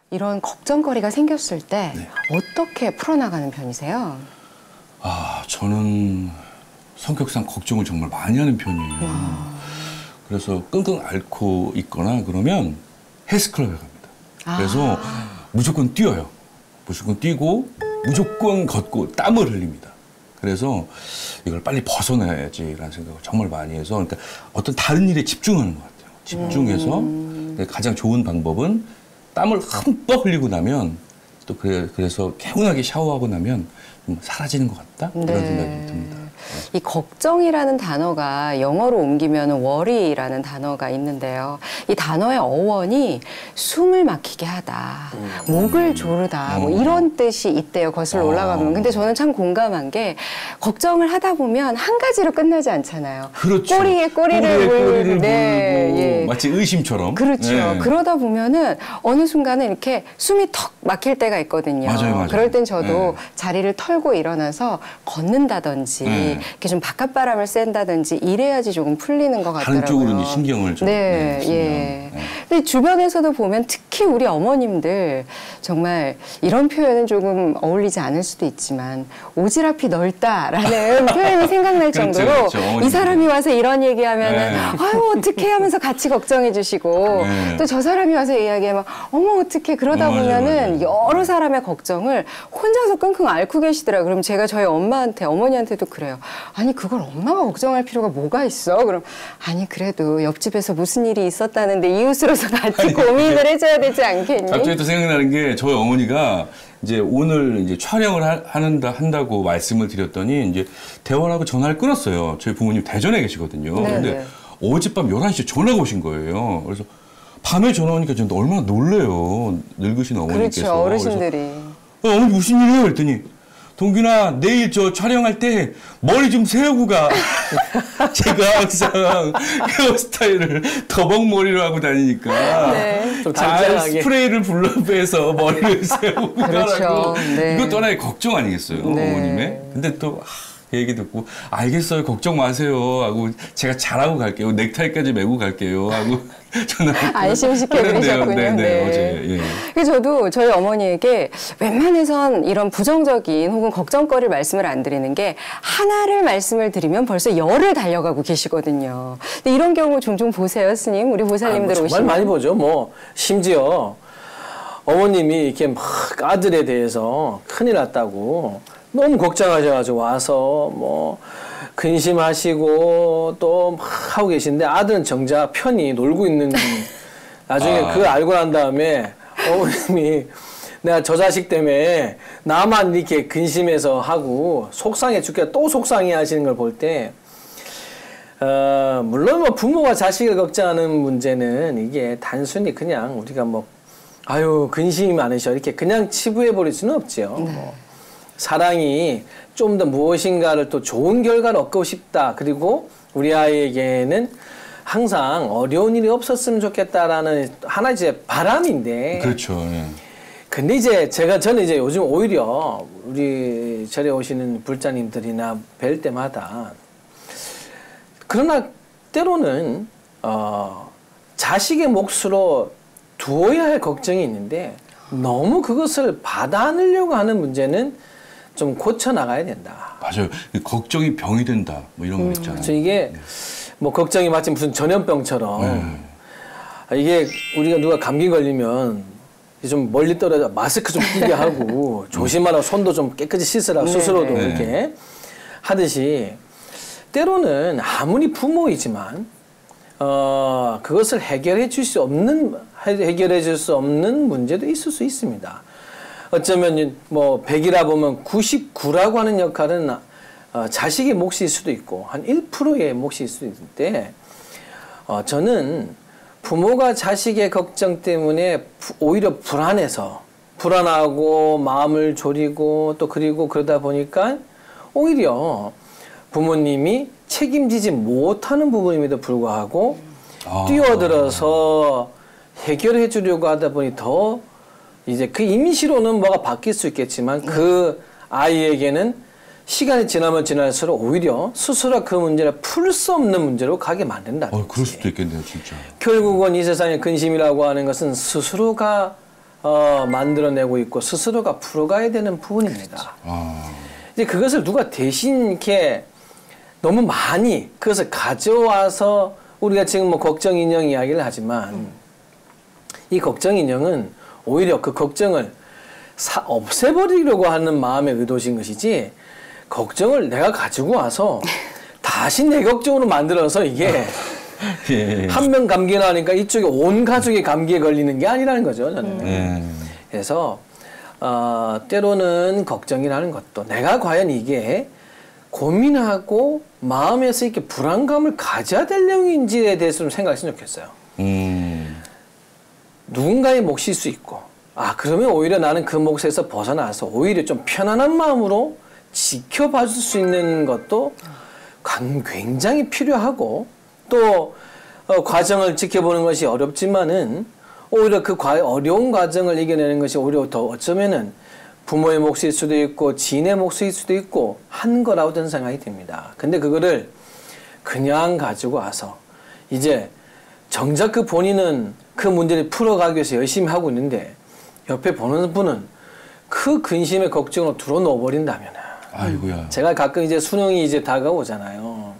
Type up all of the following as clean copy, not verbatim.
이런 걱정거리가 생겼을 때 네. 어떻게 풀어나가는 편이세요? 저는 성격상 걱정을 정말 많이 하는 편이에요. 그래서 끙끙 앓고 있거나 그러면 헬스클럽에 갑니다. 그래서 무조건 뛰어요. 무조건 뛰고 무조건 걷고 땀을 흘립니다. 그래서 이걸 빨리 벗어나야지라는 생각을 정말 많이 해서 그러니까 어떤 다른 일에 집중하는 것 같아요. 집중해서 가장 좋은 방법은 땀을 흠뻑 흘리고 나면 또 그래서 개운하게 샤워하고 나면 좀 사라지는 것 같다? 이런 생각이 듭니다. 이 걱정이라는 단어가 영어로 옮기면 worry라는 단어가 있는데요. 이 단어의 어원이 숨을 막히게 하다, 목을 조르다 뭐 이런 뜻이 있대요. 거슬러 올라가면. 근데 저는 참 공감한 게 걱정을 하다 보면 한 가지로 끝나지 않잖아요. 그렇죠. 꼬리에 꼬리를 물고 네, 마치 의심처럼. 그렇죠. 네. 그러다 보면은 어느 순간에 이렇게 숨이 턱 막힐 때가 있거든요. 맞아요. 그럴 땐 저도 자리를 털고 일어나서 걷는다든지 이렇게 좀 바깥바람을 쐰다든지 이래야지 조금 풀리는 것 같더라고요. 한쪽으로 신경을 좀. 근데 주변에서도 보면 특히 우리 어머님들 정말 이런 표현은 조금 어울리지 않을 수도 있지만 오지랖이 넓다라는 표현이 생각날 정도로 이 사람이 와서 이런 얘기하면은 아유 어떡해 하면서 같이 걱정해 주시고 또 저 사람이 와서 이야기하면 어머 어떡해 그러다 보면은 여러 사람의 걱정을 혼자서 끙끙 앓고 계시더라고요. 그럼 제가 저희 어머니한테도 그래요. 아니 그걸 엄마가 걱정할 필요가 뭐가 있어? 그럼 아니 그래도 옆집에서 무슨 일이 있었다는데 이웃으로서 같이 고민을 해줘야 되지 않겠니? 갑자기 또 생각나는 게 저희 어머니가 이제 오늘 이제 촬영을 한다고 말씀을 드렸더니 이제 대화하고 전화를 끊었어요. 저희 부모님 대전에 계시거든요. 근데 어젯밤 11시에 전화가 오신 거예요. 그래서 밤에 전화 오니까 저는 얼마나 놀래요. 늙으신 어머니께서. 그렇죠. 어르신들이. 어머니 무슨 일이에요? 그랬더니 동균아 내일 저 촬영할 때 머리 좀 세우고 가. 제가 항상 헤어스타일을 더벅머리로 하고 다니니까 잘 스프레이를 불러빼서 머리를 세우고 가라고. 이것도 하나의 걱정 아니겠어요? 어머님의. 근데 또 그 얘기 듣고 알겠어요. 걱정 마세요 하고 제가 잘하고 갈게요. 넥타이까지 메고 갈게요 하고 전화를 안심시켜 드리셨군요. 어제. 그래서 저도 저희 어머니에게 웬만해선 이런 부정적인 혹은 걱정거리를 말씀을 안 드리는 게 하나를 말씀을 드리면 벌써 열을 달려가고 계시거든요. 근데 이런 경우 종종 보세요, 스님. 우리 보살님들 오시면. 정말 많이 보죠. 뭐 심지어 어머님이 이렇게 막 아들에 대해서 큰일 났다고 너무 걱정하셔가지고 와서 뭐 근심하시고 또 막 하고 계신데 아들은 정작 편히 놀고 있는 나중에 그걸 알고 난 다음에 어머님이 내가 저 자식 때문에 나만 이렇게 근심해서 하고 속상해 죽겠다 또 속상해 하시는 걸 볼 때 물론 뭐 부모가 자식을 걱정하는 문제는 이게 단순히 그냥 우리가 뭐 아유 근심이 많으셔 이렇게 그냥 치부해 버릴 수는 없죠. 뭐. 사랑이 좀 더 무엇인가를 또 좋은 결과를 얻고 싶다. 그리고 우리 아이에게는 항상 어려운 일이 없었으면 좋겠다라는 하나의 이제 바람인데. 그렇죠. 근데 이제 저는 이제 요즘 오히려 우리 절에 오시는 불자님들이나 뵐 때마다 그러나 때로는 자식의 몫으로 두어야 할 걱정이 있는데 너무 그것을 받아 안으려고 하는 문제는 좀 고쳐나가야 된다. 맞아요. 걱정이 병이 된다. 뭐 이런 거 있잖아요. 그렇죠. 이게 뭐 걱정이 마치 무슨 전염병처럼 이게 우리가 누가 감기 걸리면 좀 멀리 떨어져 마스크 좀 끼게 하고 조심하라고 손도 좀 깨끗이 씻으라고 스스로도 이렇게 하듯이 때로는 아무리 부모이지만 그것을 해결해 줄 수 없는 문제도 있을 수 있습니다. 어쩌면 뭐 100이라 보면 99라고 하는 역할은 자식의 몫일 수도 있고 한 1%의 몫일 수도 있는데 저는 부모가 자식의 걱정 때문에 오히려 불안하고 마음을 졸이고 또 그리고 그러다 보니까 오히려 부모님이 책임지지 못하는 부분임에도 불구하고 뛰어들어서 해결해 주려고 하다 보니 더 이제 그 임시로는 뭐가 바뀔 수 있겠지만 그 아이에게는 시간이 지나면 지날수록 오히려 스스로 그 문제를 풀 수 없는 문제로 가게 만든다. 그럴 수도 있겠네요, 진짜. 결국은 이 세상의 근심이라고 하는 것은 스스로가 만들어내고 있고 스스로가 풀어가야 되는 부분입니다. 이제 그것을 누가 대신 이렇게 너무 많이 그것을 가져와서 우리가 지금 뭐 걱정 인형 이야기를 하지만 이 걱정 인형은 오히려 그 걱정을 없애버리려고 하는 마음의 의도신 것이지 걱정을 내가 가지고 와서 다시 내 걱정으로 만들어서 이게 예. 한 명 감기에 나니까 이쪽에 온 가족이 감기에 걸리는 게 아니라는 거죠, 저는. 그래서 때로는 걱정이라는 것도 내가 과연 이게 고민하고 마음에서 이렇게 불안감을 가져야 될 내용인지에 대해서 좀 생각했으면 좋겠어요. 누군가의 몫일 수 있고 그러면 오히려 나는 그 몫에서 벗어나서 오히려 좀 편안한 마음으로 지켜봐 줄 수 있는 것도 굉장히 필요하고 또 과정을 지켜보는 것이 어렵지만은 오히려 그 어려운 과정을 이겨내는 것이 오히려 더 어쩌면은 부모의 몫일 수도 있고 지인의 몫일 수도 있고 한 거라고 저는 생각이 듭니다. 근데 그거를 그냥 가지고 와서 이제 정작 그 본인은 그 문제를 풀어가기 위해서 열심히 하고 있는데 옆에 보는 분은 그 근심의 걱정으로 들어 넣어버린다면 아이고야. 제가 가끔 이제 수능이 이제 다가오잖아요.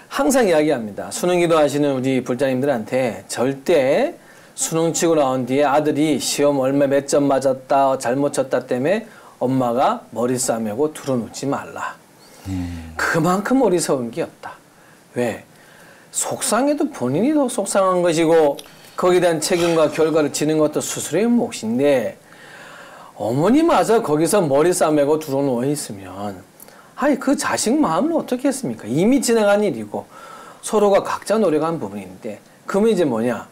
항상 이야기합니다. 수능 기도하시는 우리 불자님들한테 절대 수능 치고 나온 뒤에 아들이 시험 얼마 몇 점 맞았다 잘못 쳤다 때문에 엄마가 머리 싸매고 들어놓지 말라. 그만큼 어리석은 게 없다. 왜? 속상해도 본인이 더 속상한 것이고 거기에 대한 책임과 결과를 지는 것도 스스로의 몫인데 어머니마저 거기서 머리 싸매고 들어누워 있으면 그 자식 마음을 어떻게 했습니까? 이미 지나간 일이고 서로가 각자 노력한 부분인데 그러면 이제 뭐냐?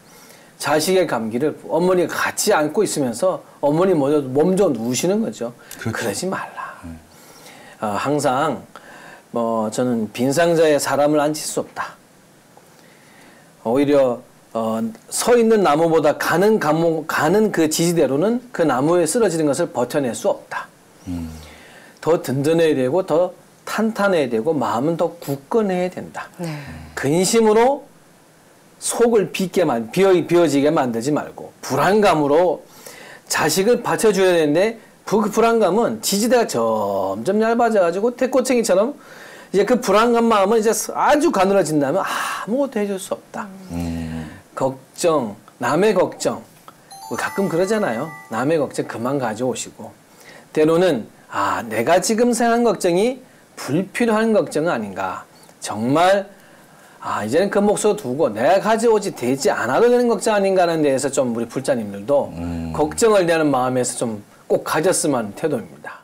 자식의 감기를 어머니가 같이 안고 있으면서 어머니 먼저 몸져 누우시는 거죠. 그렇죠. 그러지 말라. 항상 저는 빈상자에 사람을 앉힐 수 없다. 오히려 서 있는 나무보다 가는 그 지지대로는 그 나무에 쓰러지는 것을 버텨낼 수 없다. 더 든든해야 되고 더 탄탄해야 되고 마음은 더 굳건해야 된다. 네. 근심으로 속을 비어지게 만들지 말고 불안감으로 자식을 받쳐줘야 되는데 그 불안감은 지지대가 점점 얇아져가지고 태꼬챙이처럼 이제 그 불안감 마음은 이제 아주 가늘어진다면 아무것도 해줄 수 없다. 걱정, 남의 걱정 가끔 그러잖아요. 남의 걱정 그만 가져오시고 때로는 내가 지금 생각한 걱정이 불필요한 걱정은 아닌가. 정말 이제는 그 몫을 두고 내가 가져오지 되지 않아도 되는 걱정 아닌가라는 데에서 좀 우리 불자님들도 걱정을 대하는 마음에서 좀 꼭 가졌으면 하는 태도입니다.